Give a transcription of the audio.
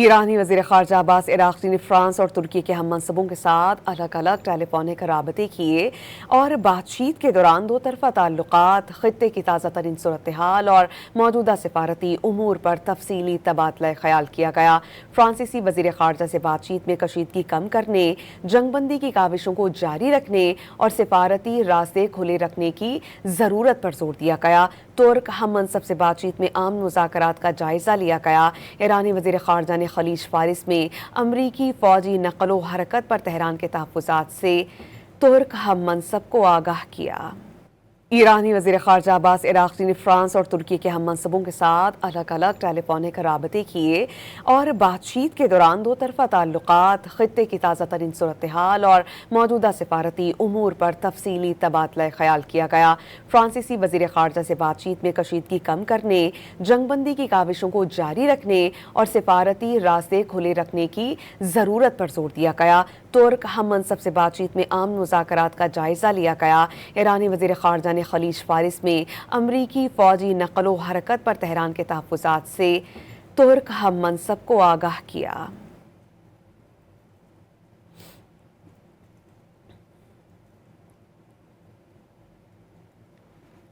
ایرانی وزیر خارجہ عباس عراقچی نے فرانس اور ترکی کے ہم منصبوں کے ساتھ الگ الگ ٹیلی فونک رابطے کیے اور بات چیت کے دوران دو طرفہ تعلقات، خطے کی تازہ ترین صورتحال اور موجودہ سفارتی امور پر تفصیلی تبادلہ خیال کیا گیا۔ فرانسیسی وزیر خارجہ سے بات چیت میں کشیدگی کم کرنے، جنگ بندی کی کاوشوں کو جاری رکھنے اور سفارتی راستے کھلے رکھنے کی ضرورت پر زور دیا گیا۔ ترک ہم منصب سے بات چیت میں عام مذاکرات کا جائزہ لیا گیا۔ ایرانی وزیر خارجہ نے خلیج فارس میں امریکی فوجی نقل و حرکت پر تہران کے تحفظات سے ترک ہم منصب کو آگاہ کیا۔ ایرانی وزیر خارجہ عباس عراقچی نے فرانس اور ترکی کے ہم منصبوں کے ساتھ الگ الگ ٹیلی فونک رابطے کیے اور بات چیت کے دوران دو طرفہ تعلقات، خطے کی تازہ ترین صورتحال اور موجودہ سفارتی امور پر تفصیلی تبادلہ خیال کیا گیا۔ فرانسیسی وزیر خارجہ سے بات چیت میں کشیدگی کم کرنے، جنگ بندی کی کاوشوں کو جاری رکھنے اور سفارتی راستے کھلے رکھنے کی ضرورت پر زور دیا گیا۔ ترک ہم منصب سے بات چیت میں عام مذاکرات کا جائزہ لیا گیا۔ ایرانی وزیر خارجہ نے خلیج فارس میں امریکی فوجی نقل و حرکت پر تہران کے تحفظات سے ترک ہم منصب کو آگاہ کیا۔